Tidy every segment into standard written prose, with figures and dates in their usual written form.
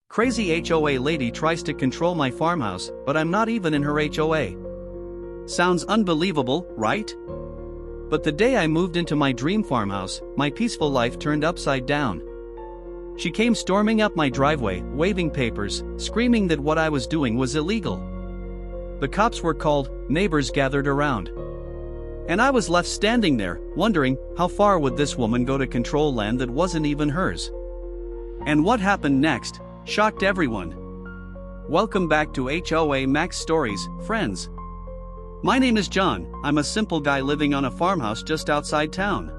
Crazy HOA lady tries to control my farmhouse, but I'm not even in her HOA. Sounds unbelievable, right? But the day I moved into my dream farmhouse, my peaceful life turned upside down. She came storming up my driveway, waving papers, screaming that what I was doing was illegal. The cops were called, neighbors gathered around. And I was left standing there, wondering, how far would this woman go to control land that wasn't even hers? And what happened next shocked everyone. Welcome back to HOA Max Stories, friends. My name is John. I'm a simple guy living on a farmhouse just outside town.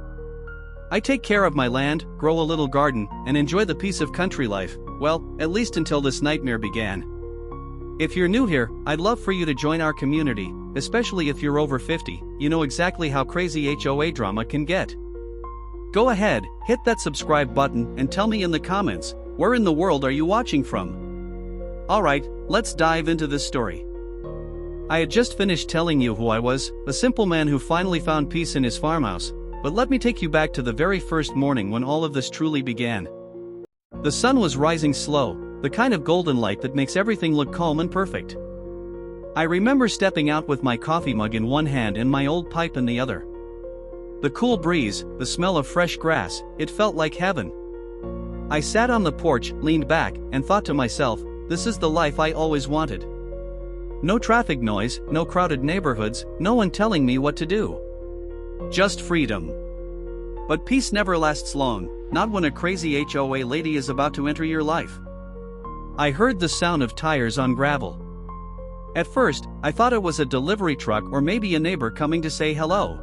I take care of my land, grow a little garden, and enjoy the peace of country life, well, at least until this nightmare began. If you're new here, I'd love for you to join our community, especially if you're over 50, you know exactly how crazy HOA drama can get. Go ahead, hit that subscribe button and tell me in the comments, where in the world are you watching from? Alright, let's dive into this story. I had just finished telling you who I was, a simple man who finally found peace in his farmhouse, but let me take you back to the very first morning when all of this truly began. The sun was rising slow, the kind of golden light that makes everything look calm and perfect. I remember stepping out with my coffee mug in one hand and my old pipe in the other. The cool breeze, the smell of fresh grass, it felt like heaven. I sat on the porch, leaned back, and thought to myself, this is the life I always wanted. No traffic noise, no crowded neighborhoods, no one telling me what to do. Just freedom. But peace never lasts long, not when a crazy HOA lady is about to enter your life. I heard the sound of tires on gravel. At first, I thought it was a delivery truck or maybe a neighbor coming to say hello.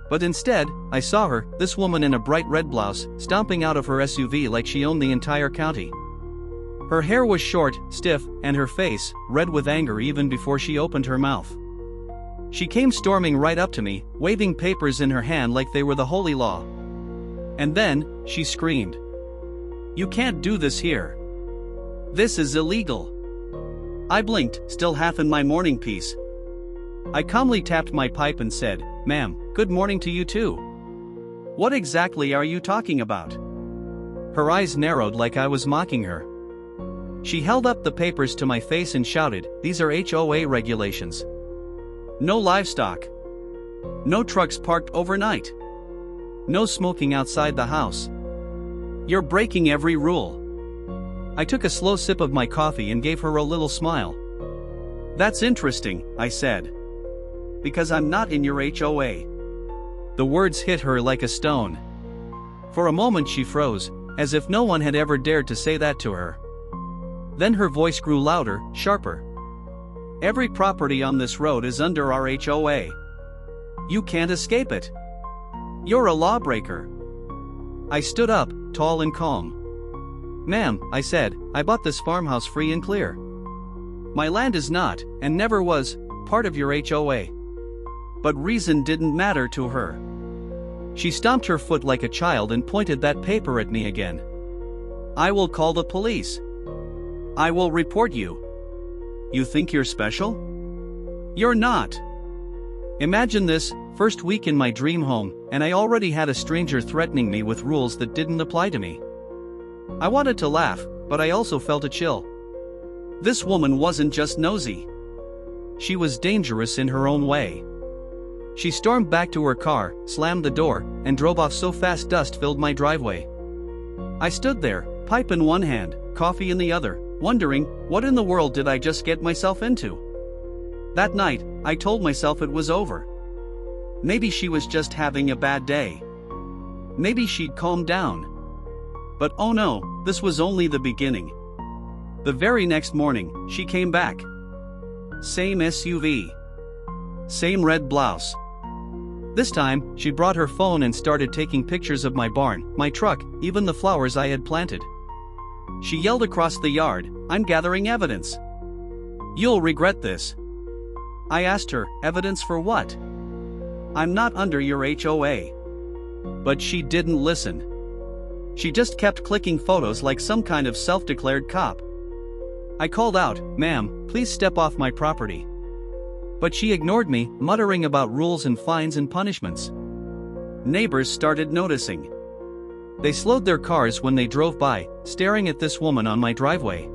But instead, I saw her, this woman in a bright red blouse, stomping out of her SUV like she owned the entire county. Her hair was short, stiff, and her face, red with anger even before she opened her mouth. She came storming right up to me, waving papers in her hand like they were the holy law. And then, she screamed. "You can't do this here. This is illegal." I blinked, still half in my morning piece. I calmly tapped my pipe and said, "Ma'am, good morning to you too. What exactly are you talking about?" Her eyes narrowed like I was mocking her. She held up the papers to my face and shouted, "These are HOA regulations. No livestock. No trucks parked overnight. No smoking outside the house. You're breaking every rule." I took a slow sip of my coffee and gave her a little smile. "That's interesting," I said. "Because I'm not in your HOA." The words hit her like a stone. For a moment she froze, as if no one had ever dared to say that to her. Then her voice grew louder, sharper. "Every property on this road is under our HOA. You can't escape it. You're a lawbreaker." I stood up, tall and calm. "Ma'am," I said, "I bought this farmhouse free and clear. My land is not, and never was, part of your HOA." But reason didn't matter to her. She stomped her foot like a child and pointed that paper at me again. "I will call the police. I will report you. You think you're special? You're not." Imagine this, first week in my dream home, and I already had a stranger threatening me with rules that didn't apply to me. I wanted to laugh, but I also felt a chill. This woman wasn't just nosy. She was dangerous in her own way. She stormed back to her car, slammed the door, and drove off so fast dust filled my driveway. I stood there, pipe in one hand, coffee in the other, wondering, what in the world did I just get myself into? That night, I told myself it was over. Maybe she was just having a bad day. Maybe she'd calm down. But oh no, this was only the beginning. The very next morning, she came back. Same SUV. Same red blouse. This time, she brought her phone and started taking pictures of my barn, my truck, even the flowers I had planted. She yelled across the yard, "I'm gathering evidence. You'll regret this." I asked her, "Evidence for what? I'm not under your HOA." But she didn't listen. She just kept clicking photos like some kind of self-declared cop. I called out, "Ma'am, please step off my property." But she ignored me, muttering about rules and fines and punishments. Neighbors started noticing. They slowed their cars when they drove by, staring at this woman on my driveway.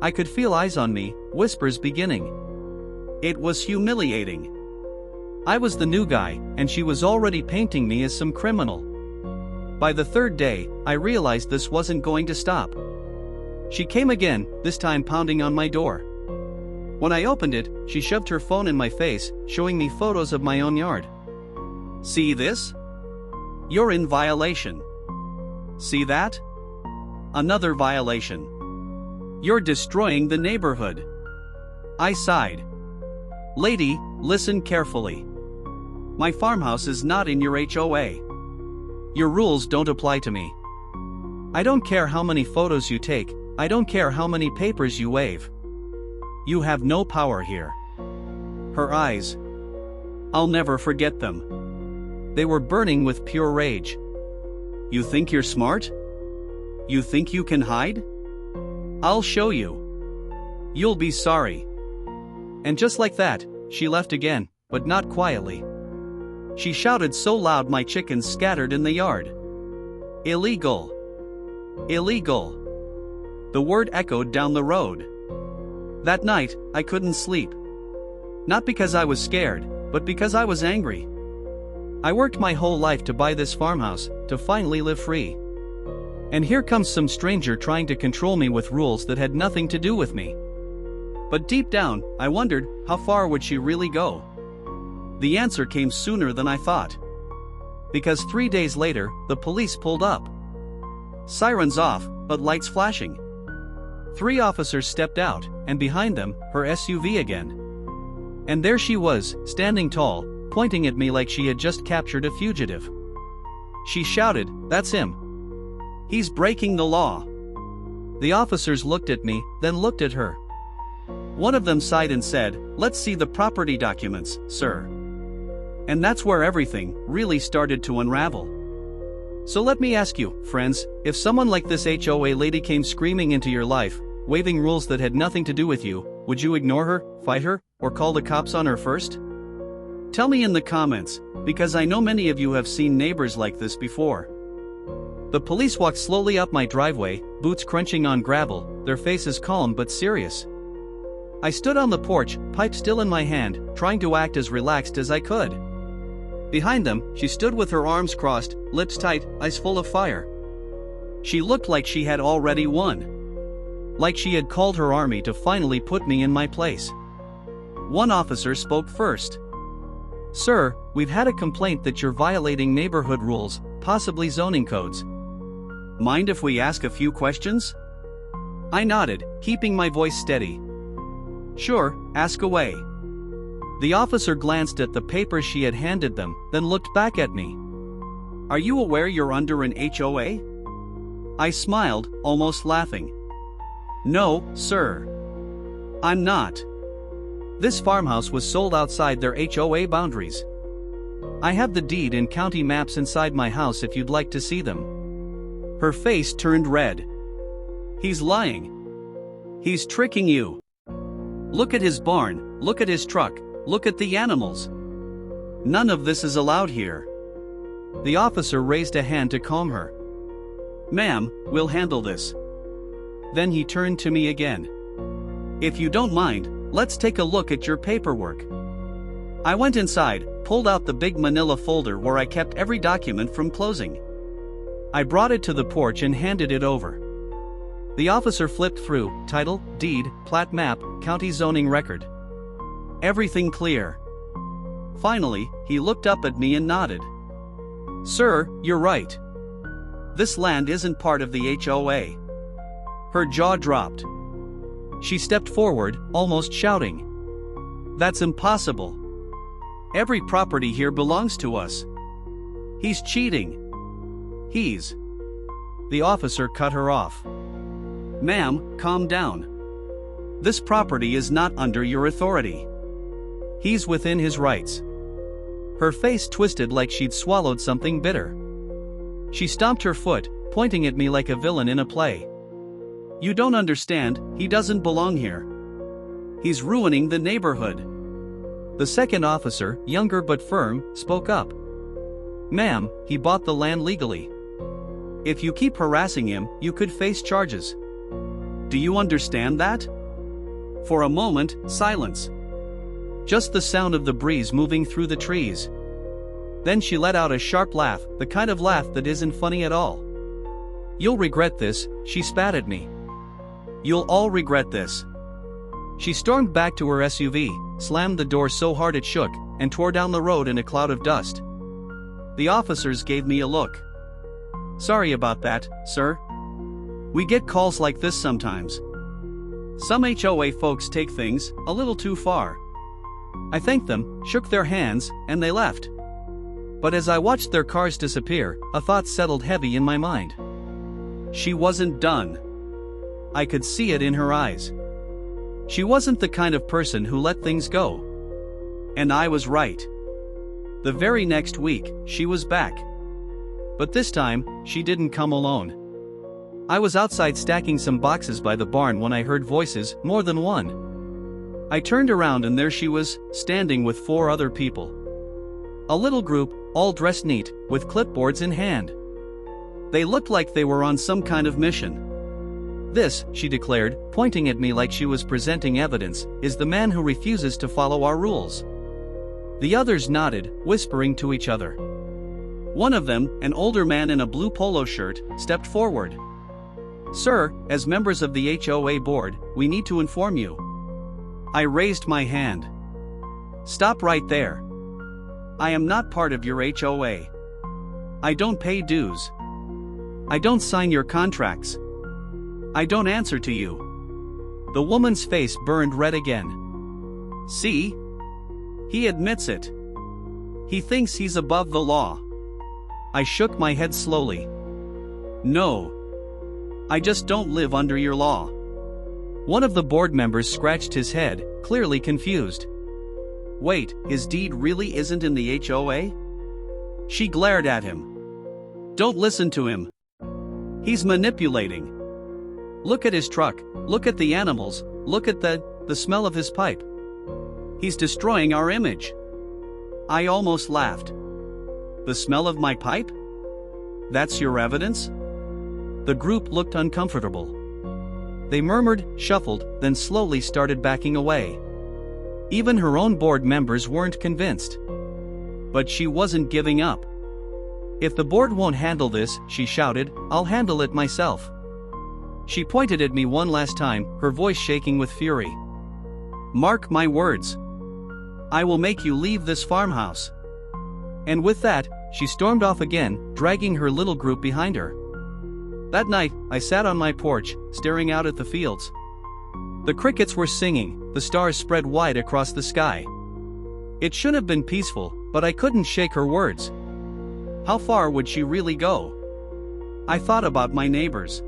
I could feel eyes on me, whispers beginning. It was humiliating. I was the new guy, and she was already painting me as some criminal. By the third day, I realized this wasn't going to stop. She came again, this time pounding on my door. When I opened it, she shoved her phone in my face, showing me photos of my own yard. See this? You're in violation. See that? Another violation. You're destroying the neighborhood. I sighed. Lady, listen carefully. My farmhouse is not in your HOA. Your rules don't apply to me. I don't care how many photos you take, I don't care how many papers you wave. You have no power here. Her eyes. I'll never forget them. They were burning with pure rage. You think you're smart? You think you can hide? I'll show you. You'll be sorry. And just like that, she left again, but not quietly. She shouted so loud my chickens scattered in the yard. Illegal. Illegal. The word echoed down the road. That night, I couldn't sleep. Not because I was scared, but because I was angry. I worked my whole life to buy this farmhouse, to finally live free. And here comes some stranger trying to control me with rules that had nothing to do with me. But deep down, I wondered, how far would she really go? The answer came sooner than I thought. Because 3 days later, the police pulled up. Sirens off, but lights flashing. 3 officers stepped out, and behind them, her SUV again. And there she was, standing tall, pointing at me like she had just captured a fugitive. She shouted, "That's him. He's breaking the law." The officers looked at me, then looked at her. One of them sighed and said, "Let's see the property documents, sir." And that's where everything really started to unravel. So let me ask you, friends, if someone like this HOA lady came screaming into your life, waving rules that had nothing to do with you, would you ignore her, fight her, or call the cops on her first? Tell me in the comments, because I know many of you have seen neighbors like this before. The police walked slowly up my driveway, boots crunching on gravel, their faces calm but serious. I stood on the porch, pipe still in my hand, trying to act as relaxed as I could. Behind them, she stood with her arms crossed, lips tight, eyes full of fire. She looked like she had already won. Like she had called her army to finally put me in my place. One officer spoke first. "Sir, we've had a complaint that you're violating neighborhood rules, possibly zoning codes. Mind if we ask a few questions?" I nodded, keeping my voice steady. "Sure, ask away." The officer glanced at the papers she had handed them, then looked back at me. "Are you aware you're under an HOA?" I smiled, almost laughing. "No, sir. I'm not. This farmhouse was sold outside their HOA boundaries. I have the deed and county maps inside my house if you'd like to see them." Her face turned red. "He's lying. He's tricking you. Look at his barn, look at his truck, look at the animals. None of this is allowed here." The officer raised a hand to calm her. "Ma'am, we'll handle this." Then he turned to me again. "If you don't mind, let's take a look at your paperwork." I went inside, pulled out the big manila folder where I kept every document from closing. I brought it to the porch and handed it over. The officer flipped through, title, deed, plat map, county zoning record. Everything clear. Finally, he looked up at me and nodded. "Sir, you're right. This land isn't part of the HOA." Her jaw dropped. She stepped forward, almost shouting. "That's impossible. Every property here belongs to us. He's cheating. He's..." The officer cut her off. "Ma'am, calm down. This property is not under your authority. He's within his rights." Her face twisted like she'd swallowed something bitter. She stomped her foot, pointing at me like a villain in a play. "You don't understand, he doesn't belong here. He's ruining the neighborhood." The second officer, younger but firm, spoke up. "Ma'am, he bought the land legally. If you keep harassing him, you could face charges. Do you understand that? For a moment, silence. Just the sound of the breeze moving through the trees. Then she let out a sharp laugh, the kind of laugh that isn't funny at all. You'll regret this, she spat at me. You'll all regret this. She stormed back to her SUV, slammed the door so hard it shook, and tore down the road in a cloud of dust. The officers gave me a look. Sorry about that, sir. We get calls like this sometimes. Some HOA folks take things a little too far. I thanked them, shook their hands, and they left. But as I watched their cars disappear, a thought settled heavy in my mind. She wasn't done. I could see it in her eyes. She wasn't the kind of person who let things go. And I was right. The very next week, she was back. But this time, she didn't come alone. I was outside stacking some boxes by the barn when I heard voices, more than one. I turned around and there she was, standing with 4 other people. A little group, all dressed neat, with clipboards in hand. They looked like they were on some kind of mission. This, she declared, pointing at me like she was presenting evidence, is the man who refuses to follow our rules. The others nodded, whispering to each other. One of them, an older man in a blue polo shirt, stepped forward. Sir, as members of the HOA board, we need to inform you. I raised my hand. Stop right there. I am not part of your HOA. I don't pay dues. I don't sign your contracts. I don't answer to you. The woman's face burned red again. See? He admits it. He thinks he's above the law. I shook my head slowly. No. I just don't live under your law. One of the board members scratched his head, clearly confused. Wait, his deed really isn't in the HOA? She glared at him. Don't listen to him. He's manipulating. Look at his truck, look at the animals, look at the smell of his pipe. He's destroying our image. I almost laughed. The smell of my pipe? That's your evidence? The group looked uncomfortable. They murmured, shuffled, then slowly started backing away. Even her own board members weren't convinced. But she wasn't giving up. If the board won't handle this, she shouted, I'll handle it myself. She pointed at me one last time, her voice shaking with fury. Mark my words. I will make you leave this farmhouse. And with that, she stormed off again, dragging her little group behind her. That night, I sat on my porch, staring out at the fields. The crickets were singing, the stars spread wide across the sky. It should have been peaceful, but I couldn't shake her words. How far would she really go? I thought about my neighbors.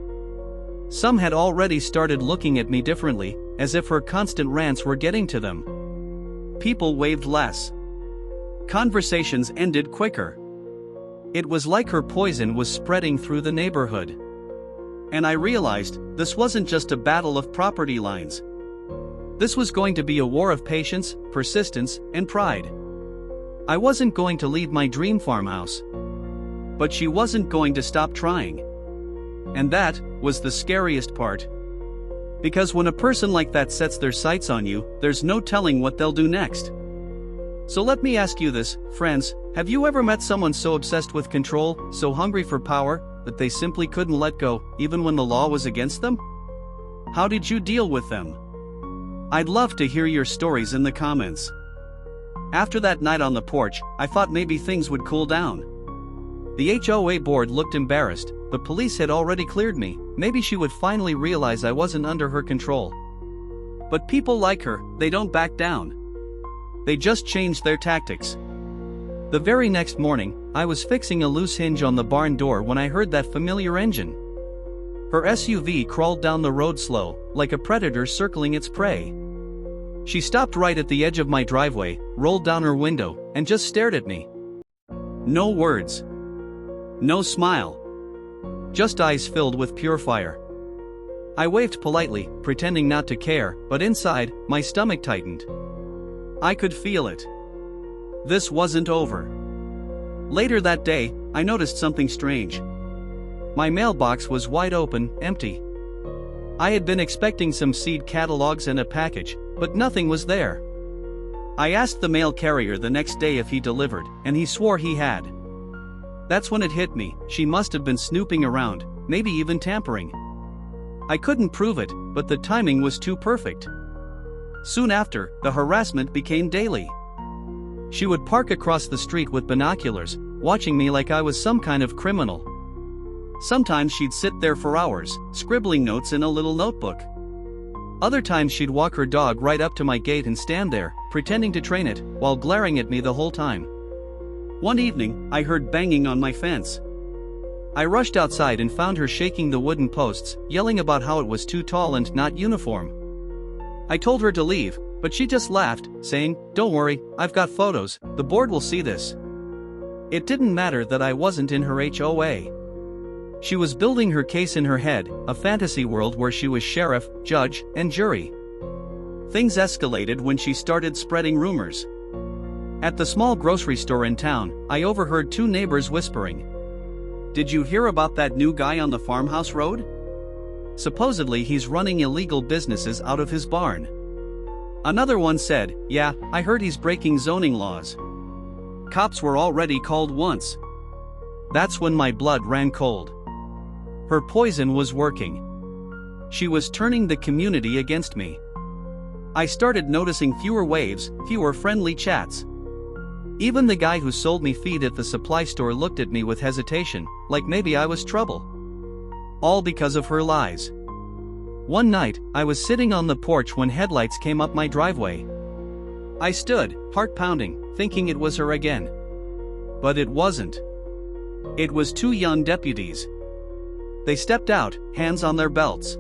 Some had already started looking at me differently, as if her constant rants were getting to them. People waved less. Conversations ended quicker. It was like her poison was spreading through the neighborhood. And I realized, this wasn't just a battle of property lines. This was going to be a war of patience, persistence, and pride. I wasn't going to leave my dream farmhouse. But she wasn't going to stop trying. And that was the scariest part. Because when a person like that sets their sights on you, there's no telling what they'll do next. So let me ask you this, friends, have you ever met someone so obsessed with control, so hungry for power, that they simply couldn't let go, even when the law was against them? How did you deal with them? I'd love to hear your stories in the comments. After that night on the porch, I thought maybe things would cool down. The HOA board looked embarrassed, the police had already cleared me, maybe she would finally realize I wasn't under her control. But people like her, they don't back down. They just changed their tactics. The very next morning, I was fixing a loose hinge on the barn door when I heard that familiar engine. Her SUV crawled down the road slow, like a predator circling its prey. She stopped right at the edge of my driveway, rolled down her window, and just stared at me. No words. No smile. Just eyes filled with pure fire. I waved politely, pretending not to care, but inside, my stomach tightened. I could feel it. This wasn't over. Later that day, I noticed something strange. My mailbox was wide open, empty. I had been expecting some seed catalogs and a package, but nothing was there. I asked the mail carrier the next day if he delivered, and he swore he had. That's when it hit me, she must have been snooping around, maybe even tampering. I couldn't prove it, but the timing was too perfect. Soon after, the harassment became daily. She would park across the street with binoculars, watching me like I was some kind of criminal. Sometimes she'd sit there for hours, scribbling notes in a little notebook. Other times she'd walk her dog right up to my gate and stand there, pretending to train it, while glaring at me the whole time. One evening, I heard banging on my fence. I rushed outside and found her shaking the wooden posts, yelling about how it was too tall and not uniform. I told her to leave, but she just laughed, saying, "Don't worry, I've got photos, the board will see this." It didn't matter that I wasn't in her HOA. She was building her case in her head, a fantasy world where she was sheriff, judge, and jury. Things escalated when she started spreading rumors. At the small grocery store in town, I overheard two neighbors whispering. "Did you hear about that new guy on the Farmhouse road? Supposedly he's running illegal businesses out of his barn." Another one said, "Yeah, I heard he's breaking zoning laws. Cops were already called once." That's when my blood ran cold. Her poison was working. She was turning the community against me. I started noticing fewer waves, fewer friendly chats. Even the guy who sold me feed at the supply store looked at me with hesitation, like maybe I was trouble. All because of her lies. One night, I was sitting on the porch when headlights came up my driveway. I stood, heart pounding, thinking it was her again. But it wasn't. It was two young deputies. They stepped out, hands on their belts.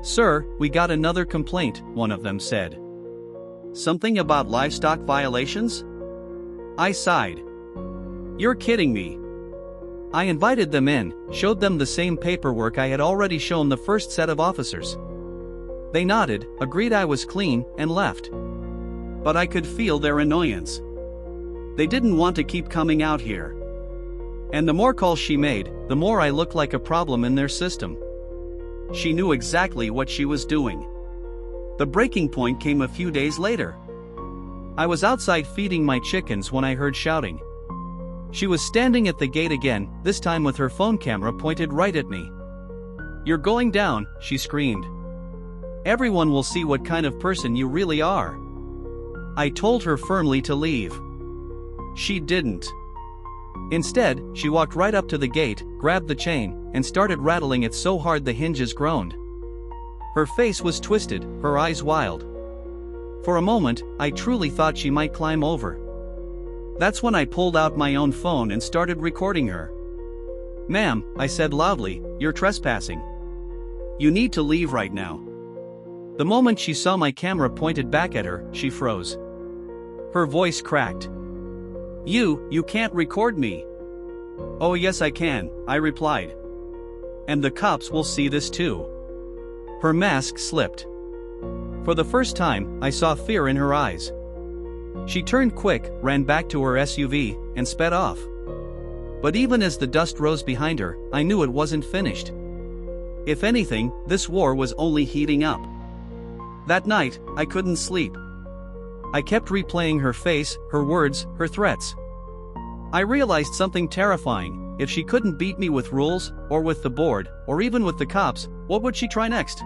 "Sir, we got another complaint," one of them said. "Something about livestock violations?" I sighed. "You're kidding me." I invited them in, showed them the same paperwork I had already shown the first set of officers. They nodded, agreed I was clean, and left. But I could feel their annoyance. They didn't want to keep coming out here. And the more calls she made, the more I looked like a problem in their system. She knew exactly what she was doing. The breaking point came a few days later. I was outside feeding my chickens when I heard shouting. She was standing at the gate again, this time with her phone camera pointed right at me. "You're going down," she screamed. "Everyone will see what kind of person you really are." I told her firmly to leave. She didn't. Instead, she walked right up to the gate, grabbed the chain, and started rattling it so hard the hinges groaned. Her face was twisted, her eyes wild. For a moment, I truly thought she might climb over. That's when I pulled out my own phone and started recording her. "Ma'am," I said loudly, "you're trespassing. You need to leave right now." The moment she saw my camera pointed back at her, she froze. Her voice cracked. You can't record me." "Oh yes I can," I replied. "And the cops will see this too." Her mask slipped. For the first time, I saw fear in her eyes. She turned quick, ran back to her SUV, and sped off. But even as the dust rose behind her, I knew it wasn't finished. If anything, this war was only heating up. That night, I couldn't sleep. I kept replaying her face, her words, her threats. I realized something terrifying. If she couldn't beat me with rules, or with the board, or even with the cops, what would she try next?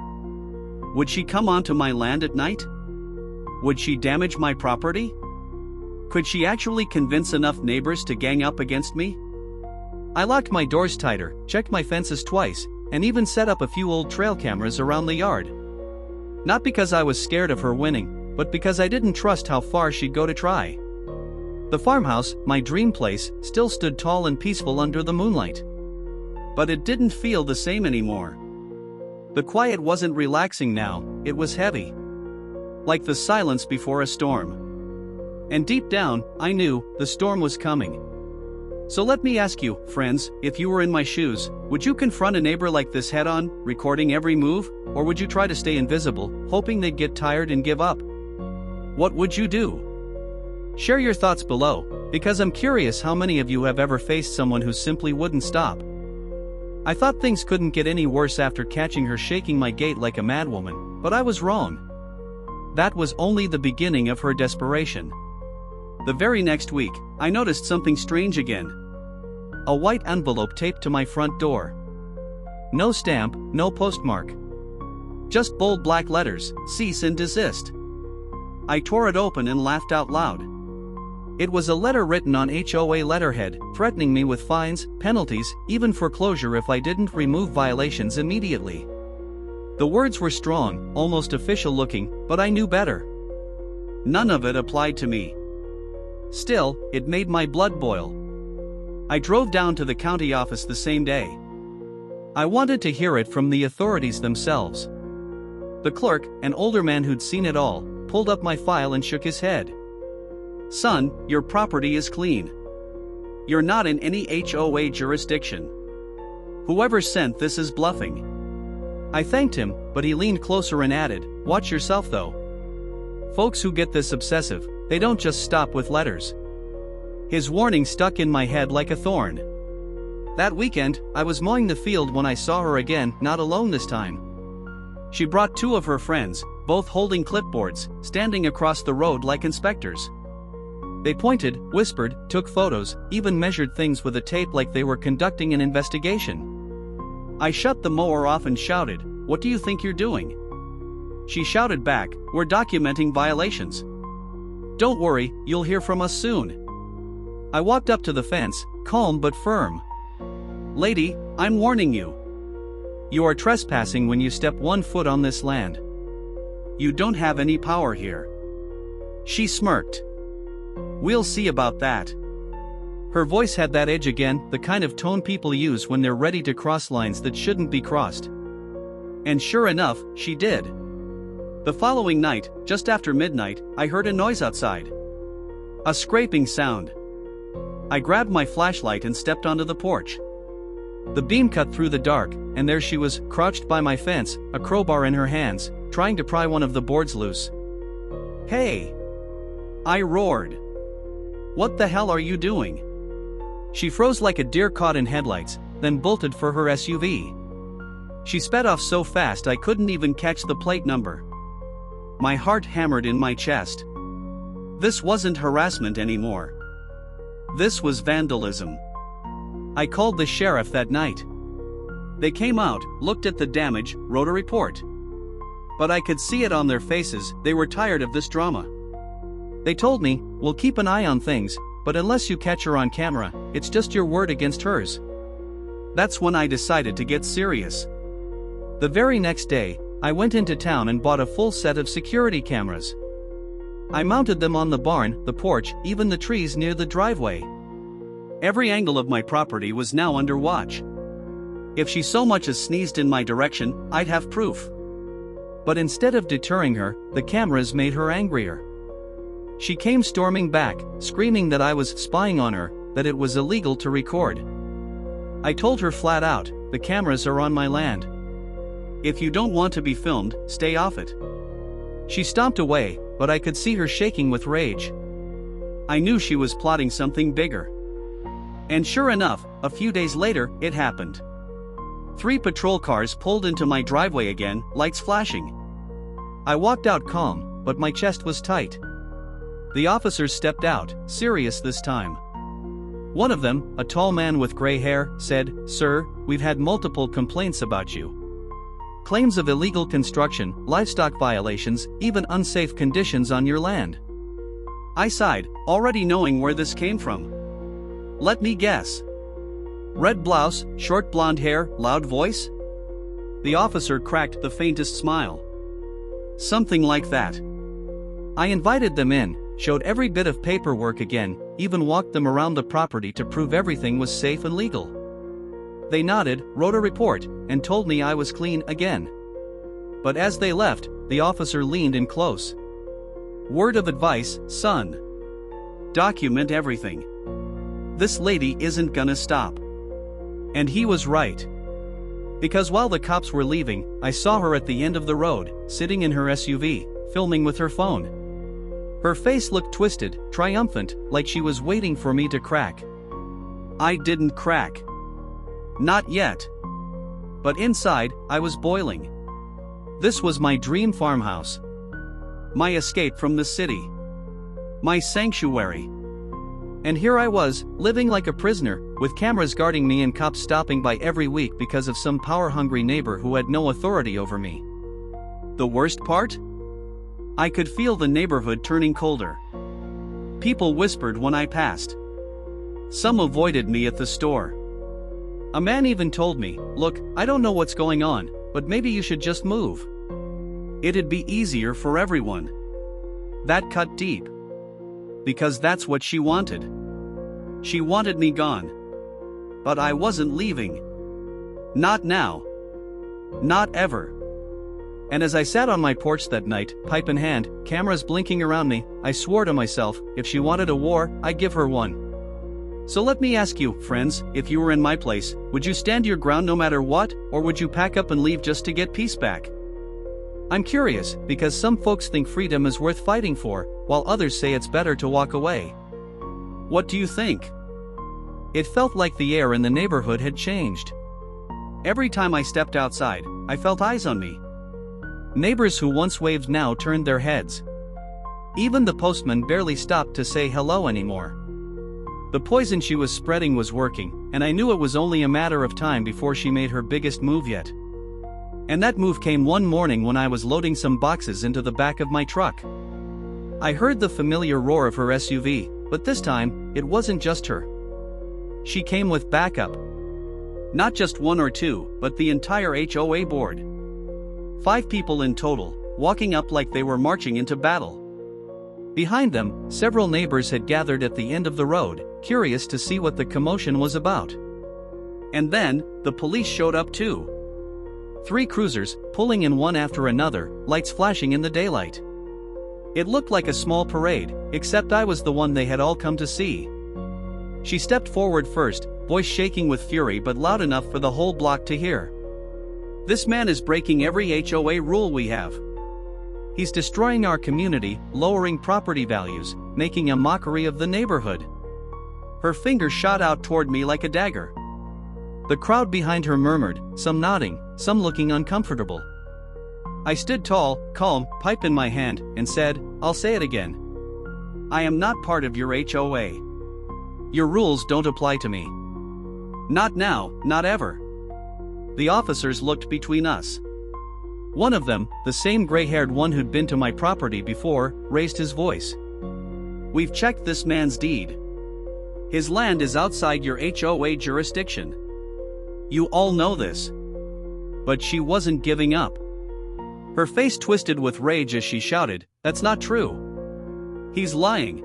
Would she come onto my land at night? Would she damage my property? Could she actually convince enough neighbors to gang up against me? I locked my doors tighter, checked my fences twice, and even set up a few old trail cameras around the yard. Not because I was scared of her winning, but because I didn't trust how far she'd go to try. The farmhouse, my dream place, still stood tall and peaceful under the moonlight. But it didn't feel the same anymore. The quiet wasn't relaxing now, it was heavy. Like the silence before a storm. And deep down, I knew, the storm was coming. So let me ask you, friends, if you were in my shoes, would you confront a neighbor like this head-on, recording every move, or would you try to stay invisible, hoping they'd get tired and give up? What would you do? Share your thoughts below, because I'm curious how many of you have ever faced someone who simply wouldn't stop. I thought things couldn't get any worse after catching her shaking my gate like a madwoman, but I was wrong. That was only the beginning of her desperation. The very next week, I noticed something strange again. A white envelope taped to my front door. No stamp, no postmark. Just bold black letters, cease and desist. I tore it open and laughed out loud. It was a letter written on HOA letterhead, threatening me with fines, penalties, even foreclosure if I didn't remove violations immediately. The words were strong, almost official looking, but I knew better. None of it applied to me. Still, it made my blood boil. I drove down to the county office the same day. I wanted to hear it from the authorities themselves. The clerk, an older man who'd seen it all, pulled up my file and shook his head. "Son, your property is clean. You're not in any HOA jurisdiction. Whoever sent this is bluffing." I thanked him, but he leaned closer and added, "Watch yourself though. Folks who get this obsessive, they don't just stop with letters." His warning stuck in my head like a thorn. That weekend, I was mowing the field when I saw her again, not alone this time. She brought two of her friends, both holding clipboards, standing across the road like inspectors. They pointed, whispered, took photos, even measured things with a tape like they were conducting an investigation. I shut the mower off and shouted, "What do you think you're doing?" She shouted back, "We're documenting violations. Don't worry, you'll hear from us soon." I walked up to the fence, calm but firm. "Lady, I'm warning you. You are trespassing when you step 1 foot on this land. You don't have any power here." She smirked. "We'll see about that." Her voice had that edge again, the kind of tone people use when they're ready to cross lines that shouldn't be crossed. And sure enough, she did. The following night, just after midnight, I heard a noise outside. A scraping sound. I grabbed my flashlight and stepped onto the porch. The beam cut through the dark, and there she was, crouched by my fence, a crowbar in her hands, trying to pry one of the boards loose. "Hey!" I roared. "What the hell are you doing?" She froze like a deer caught in headlights, then bolted for her SUV. She sped off so fast I couldn't even catch the plate number. My heart hammered in my chest. This wasn't harassment anymore. This was vandalism. I called the sheriff that night. They came out, looked at the damage, wrote a report. But I could see it on their faces, they were tired of this drama. They told me, "We'll keep an eye on things, but unless you catch her on camera, it's just your word against hers." That's when I decided to get serious. The very next day, I went into town and bought a full set of security cameras. I mounted them on the barn, the porch, even the trees near the driveway. Every angle of my property was now under watch. If she so much as sneezed in my direction, I'd have proof. But instead of deterring her, the cameras made her angrier. She came storming back, screaming that I was spying on her, that it was illegal to record. I told her flat out, "The cameras are on my land. If you don't want to be filmed, stay off it." She stomped away, but I could see her shaking with rage. I knew she was plotting something bigger. And sure enough, a few days later, it happened. 3 patrol cars pulled into my driveway again, lights flashing. I walked out calm, but my chest was tight. The officers stepped out, serious this time. One of them, a tall man with gray hair, said, "Sir, we've had multiple complaints about you. Claims of illegal construction, livestock violations, even unsafe conditions on your land." I sighed, already knowing where this came from. "Let me guess. Red blouse, short blonde hair, loud voice?" The officer cracked the faintest smile. "Something like that." I invited them in, showed every bit of paperwork again, even walked them around the property to prove everything was safe and legal. They nodded, wrote a report, and told me I was clean again. But as they left, the officer leaned in close. "Word of advice, son. Document everything. This lady isn't gonna stop." And he was right. Because while the cops were leaving, I saw her at the end of the road, sitting in her SUV, filming with her phone. Her face looked twisted, triumphant, like she was waiting for me to crack. I didn't crack. Not yet. But inside, I was boiling. This was my dream farmhouse. My escape from the city. My sanctuary. And here I was, living like a prisoner, with cameras guarding me and cops stopping by every week because of some power-hungry neighbor who had no authority over me. The worst part? I could feel the neighborhood turning colder. People whispered when I passed. Some avoided me at the store. A man even told me, "Look, I don't know what's going on, but maybe you should just move. It'd be easier for everyone." That cut deep. Because that's what she wanted. She wanted me gone. But I wasn't leaving. Not now. Not ever. And as I sat on my porch that night, pipe in hand, cameras blinking around me, I swore to myself, if she wanted a war, I'd give her one. So let me ask you, friends, if you were in my place, would you stand your ground no matter what, or would you pack up and leave just to get peace back? I'm curious, because some folks think freedom is worth fighting for, while others say it's better to walk away. What do you think? It felt like the air in the neighborhood had changed. Every time I stepped outside, I felt eyes on me. Neighbors who once waved now turned their heads. Even the postman barely stopped to say hello anymore. The poison she was spreading was working, and I knew it was only a matter of time before she made her biggest move yet. And that move came one morning when I was loading some boxes into the back of my truck. I heard the familiar roar of her SUV, but this time, it wasn't just her. She came with backup. Not just one or two, but the entire HOA board. 5 people in total, walking up like they were marching into battle. Behind them, several neighbors had gathered at the end of the road, curious to see what the commotion was about. And then, the police showed up too. 3 cruisers, pulling in one after another, lights flashing in the daylight. It looked like a small parade, except I was the one they had all come to see. She stepped forward first, voice shaking with fury but loud enough for the whole block to hear. "This man is breaking every HOA rule we have. He's destroying our community, lowering property values, making a mockery of the neighborhood." Her finger shot out toward me like a dagger. The crowd behind her murmured, some nodding, some looking uncomfortable. I stood tall, calm, pipe in my hand, and said, "I'll say it again. I am not part of your HOA. Your rules don't apply to me. Not now, not ever." The officers looked between us. One of them, the same gray-haired one who'd been to my property before, raised his voice. "We've checked this man's deed. His land is outside your HOA jurisdiction. You all know this." But she wasn't giving up. Her face twisted with rage as she shouted, "That's not true. He's lying.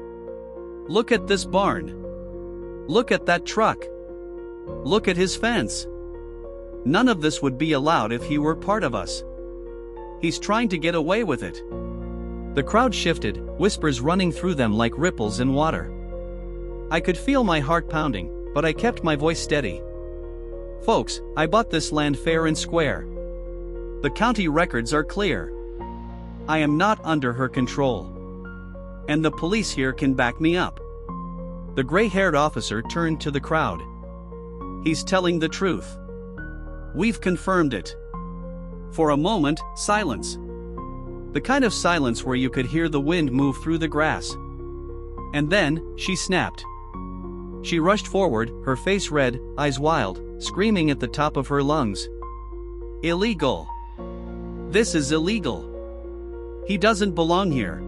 Look at this barn. Look at that truck. Look at his fence. None of this would be allowed if he were part of us. He's trying to get away with it." The crowd shifted, whispers running through them like ripples in water. I could feel my heart pounding, but I kept my voice steady. "Folks, I bought this land fair and square. The county records are clear. I am not under her control. And the police here can back me up." The gray-haired officer turned to the crowd. "He's telling the truth. We've confirmed it." For a moment, silence. The kind of silence where you could hear the wind move through the grass. And then, she snapped. She rushed forward, her face red, eyes wild, screaming at the top of her lungs. "Illegal. This is illegal. He doesn't belong here."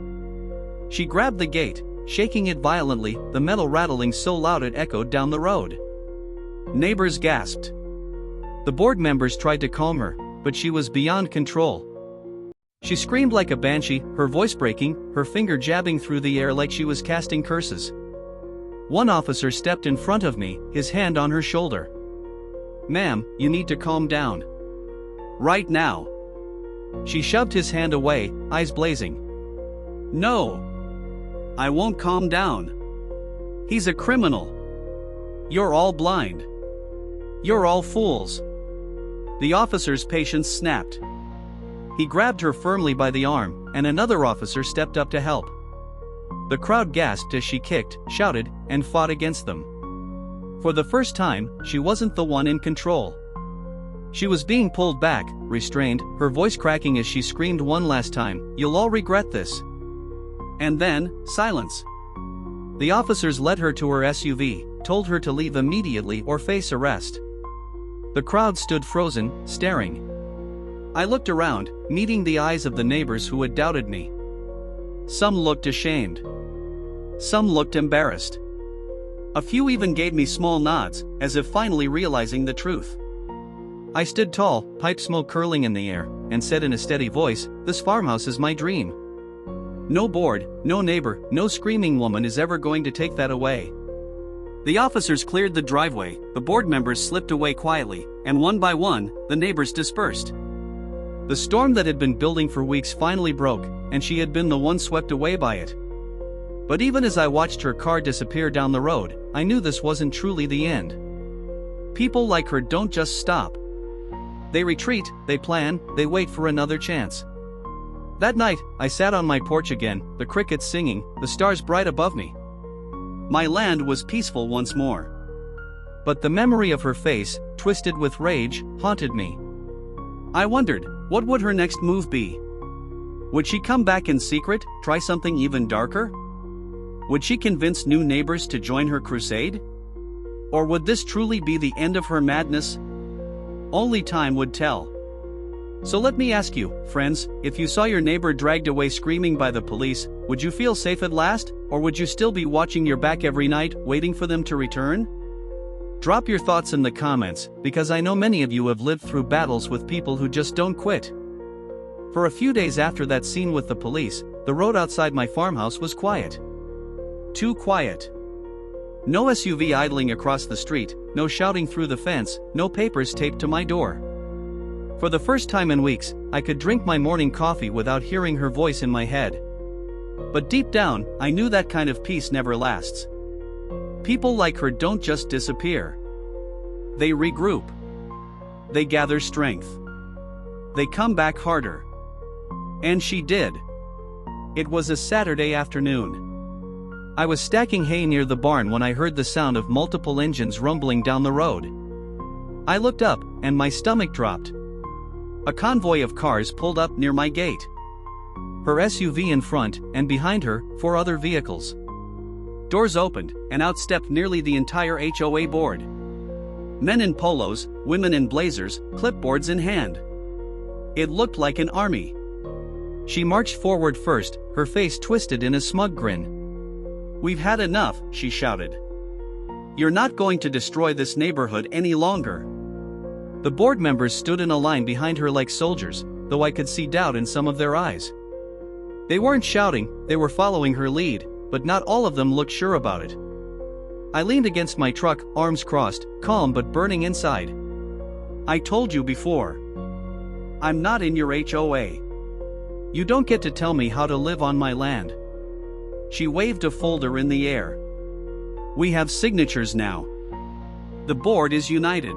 She grabbed the gate, shaking it violently, the metal rattling so loud it echoed down the road. Neighbors gasped. The board members tried to calm her, but she was beyond control. She screamed like a banshee, her voice breaking, her finger jabbing through the air like she was casting curses. One officer stepped in front of me, his hand on her shoulder. "Ma'am, you need to calm down. Right now." She shoved his hand away, eyes blazing. "No. I won't calm down. He's a criminal. You're all blind. You're all fools." The officer's patience snapped. He grabbed her firmly by the arm, and another officer stepped up to help. The crowd gasped as she kicked, shouted, and fought against them. For the first time, she wasn't the one in control. She was being pulled back, restrained, her voice cracking as she screamed one last time, "You'll all regret this." And then, silence. The officers led her to her SUV, told her to leave immediately or face arrest. The crowd stood frozen, staring. I looked around, meeting the eyes of the neighbors who had doubted me. Some looked ashamed. Some looked embarrassed. A few even gave me small nods, as if finally realizing the truth. I stood tall, pipe smoke curling in the air, and said in a steady voice, "This farmhouse is my dream. No board, no neighbor, no screaming woman is ever going to take that away." The officers cleared the driveway, the board members slipped away quietly, and one by one, the neighbors dispersed. The storm that had been building for weeks finally broke, and she had been the one swept away by it. But even as I watched her car disappear down the road, I knew this wasn't truly the end. People like her don't just stop. They retreat, they plan, they wait for another chance. That night, I sat on my porch again, the crickets singing, the stars bright above me. My land was peaceful once more. But the memory of her face, twisted with rage, haunted me. I wondered, what would her next move be? Would she come back in secret, try something even darker? Would she convince new neighbors to join her crusade? Or would this truly be the end of her madness? Only time would tell. So let me ask you, friends, if you saw your neighbor dragged away screaming by the police, would you feel safe at last, or would you still be watching your back every night, waiting for them to return? Drop your thoughts in the comments, because I know many of you have lived through battles with people who just don't quit. For a few days after that scene with the police, the road outside my farmhouse was quiet. Too quiet. No SUV idling across the street, no shouting through the fence, no papers taped to my door. For the first time in weeks, I could drink my morning coffee without hearing her voice in my head. But deep down, I knew that kind of peace never lasts. People like her don't just disappear. They regroup. They gather strength. They come back harder. And she did. It was a Saturday afternoon. I was stacking hay near the barn when I heard the sound of multiple engines rumbling down the road. I looked up, and my stomach dropped. A convoy of cars pulled up near my gate. Her SUV in front, and behind her, 4 other vehicles. Doors opened, and out stepped nearly the entire HOA board. Men in polos, women in blazers, clipboards in hand. It looked like an army. She marched forward first, her face twisted in a smug grin. "We've had enough," she shouted. "You're not going to destroy this neighborhood any longer." The board members stood in a line behind her like soldiers, though I could see doubt in some of their eyes. They weren't shouting, they were following her lead, but not all of them looked sure about it. I leaned against my truck, arms crossed, calm but burning inside. "I told you before. I'm not in your HOA. You don't get to tell me how to live on my land." She waved a folder in the air. "We have signatures now. The board is united.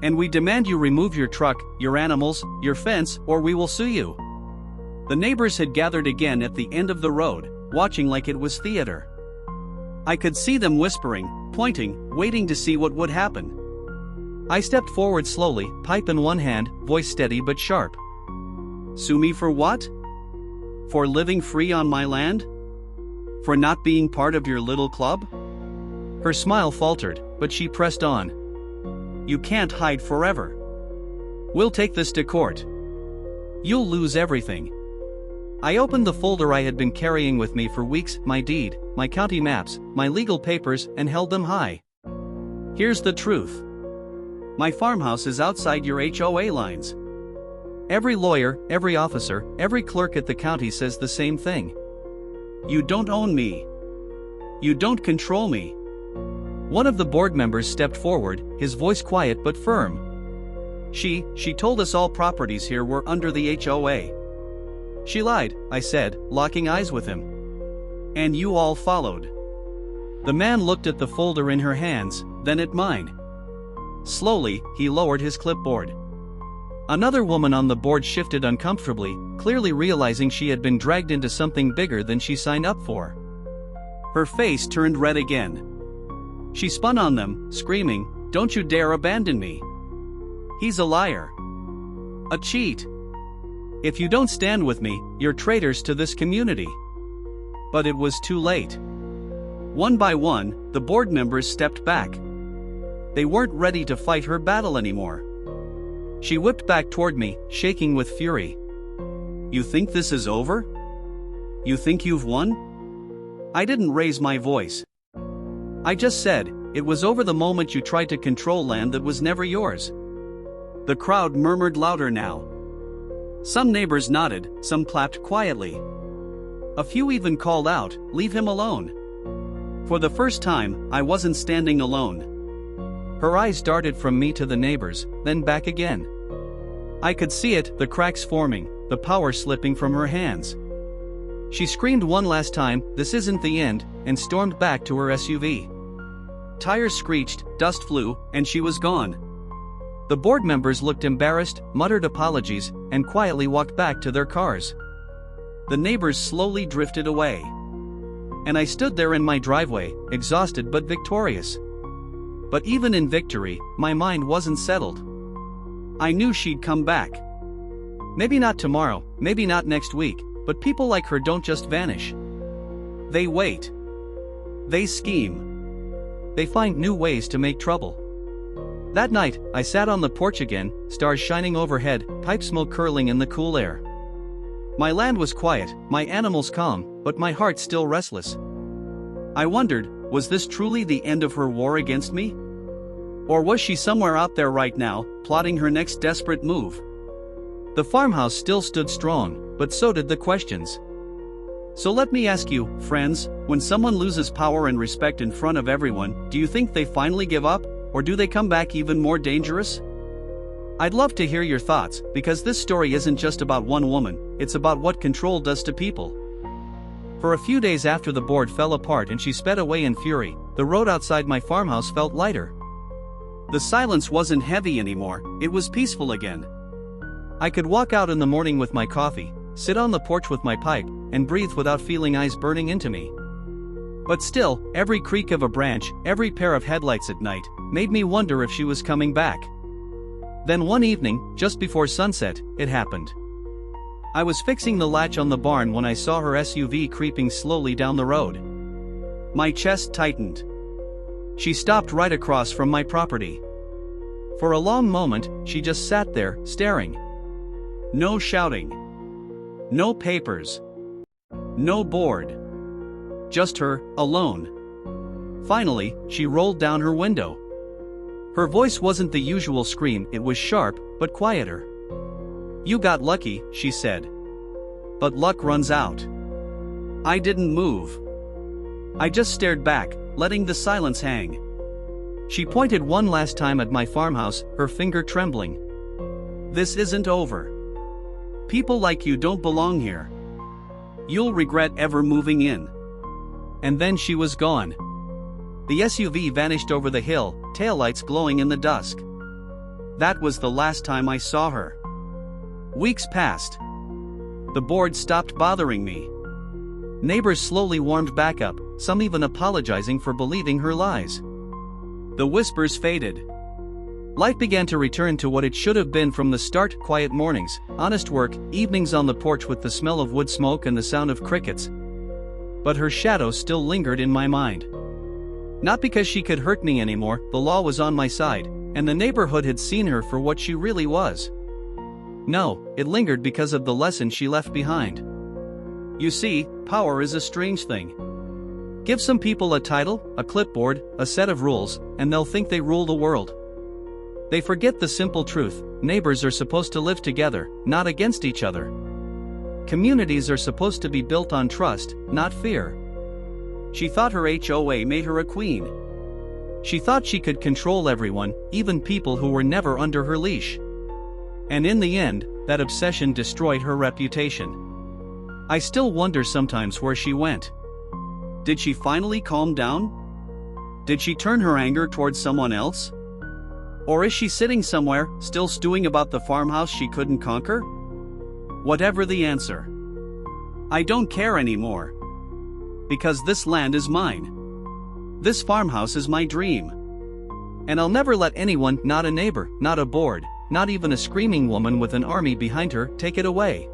And we demand you remove your truck, your animals, your fence, or we will sue you." The neighbors had gathered again at the end of the road, watching like it was theater. I could see them whispering, pointing, waiting to see what would happen. I stepped forward slowly, pipe in one hand, voice steady but sharp. "Sue me for what? For living free on my land? For not being part of your little club?" Her smile faltered, but she pressed on. "You can't hide forever. We'll take this to court. You'll lose everything." I opened the folder I had been carrying with me for weeks, my deed, my county maps, my legal papers, and held them high. "Here's the truth. My farmhouse is outside your HOA lines. Every lawyer, every officer, every clerk at the county says the same thing. You don't own me. You don't control me." One of the board members stepped forward, his voice quiet but firm. She told us all properties here were under the HOA. "She lied," I said, locking eyes with him. "And you all followed." The man looked at the folder in her hands, then at mine. Slowly, he lowered his clipboard. Another woman on the board shifted uncomfortably, clearly realizing she had been dragged into something bigger than she signed up for. Her face turned red again. She spun on them, screaming, "Don't you dare abandon me." He's a liar. A cheat. If you don't stand with me, you're traitors to this community. But it was too late. One by one, the board members stepped back. They weren't ready to fight her battle anymore. She whipped back toward me, shaking with fury. You think this is over? You think you've won? I didn't raise my voice. I just said, it was over the moment you tried to control land that was never yours. The crowd murmured louder now. Some neighbors nodded, some clapped quietly. A few even called out, "Leave him alone." For the first time, I wasn't standing alone. Her eyes darted from me to the neighbors, then back again. I could see it, the cracks forming, the power slipping from her hands. She screamed one last time, "This isn't the end," and stormed back to her SUV. Tires screeched, dust flew, and she was gone. The board members looked embarrassed, muttered apologies, and quietly walked back to their cars. The neighbors slowly drifted away. And I stood there in my driveway, exhausted but victorious. But even in victory, my mind wasn't settled. I knew she'd come back. Maybe not tomorrow, maybe not next week, but people like her don't just vanish. They wait. They scheme. They find new ways to make trouble. That night, I sat on the porch again, stars shining overhead, pipe smoke curling in the cool air. My land was quiet, my animals calm, but my heart still restless. I wondered, was this truly the end of her war against me? Or was she somewhere out there right now, plotting her next desperate move? The farmhouse still stood strong, but so did the questions. So let me ask you, friends, when someone loses power and respect in front of everyone, do you think they finally give up, or do they come back even more dangerous? I'd love to hear your thoughts, because this story isn't just about one woman, it's about what control does to people. For a few days after the board fell apart and she sped away in fury, the road outside my farmhouse felt lighter. The silence wasn't heavy anymore, it was peaceful again. I could walk out in the morning with my coffee, sit on the porch with my pipe, and breathe without feeling eyes burning into me. But still, every creak of a branch, every pair of headlights at night, made me wonder if she was coming back. Then one evening, just before sunset, it happened. I was fixing the latch on the barn when I saw her SUV creeping slowly down the road. My chest tightened. She stopped right across from my property. For a long moment, she just sat there, staring. No shouting. No papers. No board. Just her, alone. Finally, she rolled down her window. Her voice wasn't the usual scream, it was sharp, but quieter. You got lucky, she said. But luck runs out. I didn't move. I just stared back, letting the silence hang. She pointed one last time at my farmhouse, her finger trembling. This isn't over. People like you don't belong here. You'll regret ever moving in. And then she was gone. The SUV vanished over the hill, taillights glowing in the dusk. That was the last time I saw her. Weeks passed. The board stopped bothering me. Neighbors slowly warmed back up, some even apologizing for believing her lies. The whispers faded. Life began to return to what it should have been from the start: quiet mornings, honest work, evenings on the porch with the smell of wood smoke and the sound of crickets. But her shadow still lingered in my mind. Not because she could hurt me anymore, the law was on my side, and the neighborhood had seen her for what she really was. No, it lingered because of the lesson she left behind. You see, power is a strange thing. Give some people a title, a clipboard, a set of rules, and they'll think they rule the world. They forget the simple truth: neighbors are supposed to live together, not against each other. Communities are supposed to be built on trust, not fear. She thought her HOA made her a queen. She thought she could control everyone, even people who were never under her leash. And in the end, that obsession destroyed her reputation. I still wonder sometimes where she went. Did she finally calm down? Did she turn her anger towards someone else? Or is she sitting somewhere, still stewing about the farmhouse she couldn't conquer? Whatever the answer, I don't care anymore. Because this land is mine. This farmhouse is my dream. And I'll never let anyone, not a neighbor, not a board, not even a screaming woman with an army behind her, take it away.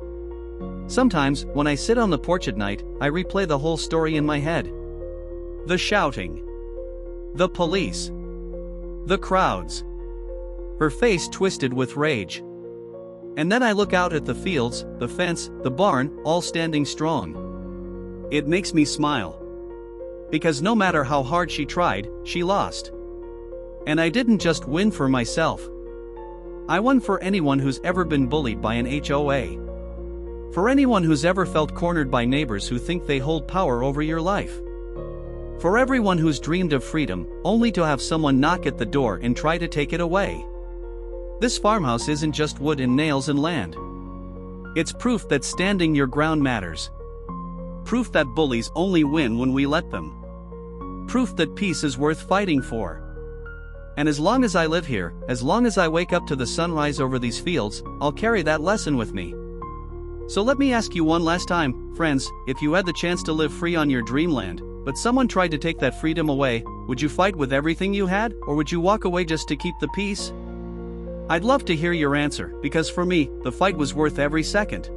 Sometimes, when I sit on the porch at night, I replay the whole story in my head. The shouting. The police. The crowds. Her face twisted with rage. And then I look out at the fields, the fence, the barn, all standing strong. It makes me smile. Because no matter how hard she tried, she lost. And I didn't just win for myself. I won for anyone who's ever been bullied by an HOA. For anyone who's ever felt cornered by neighbors who think they hold power over your life. For everyone who's dreamed of freedom, only to have someone knock at the door and try to take it away. This farmhouse isn't just wood and nails and land. It's proof that standing your ground matters. Proof that bullies only win when we let them. Proof that peace is worth fighting for. And as long as I live here, as long as I wake up to the sunrise over these fields, I'll carry that lesson with me. So let me ask you one last time, friends, if you had the chance to live free on your dreamland, but someone tried to take that freedom away, would you fight with everything you had, or would you walk away just to keep the peace? I'd love to hear your answer, because for me, the fight was worth every second.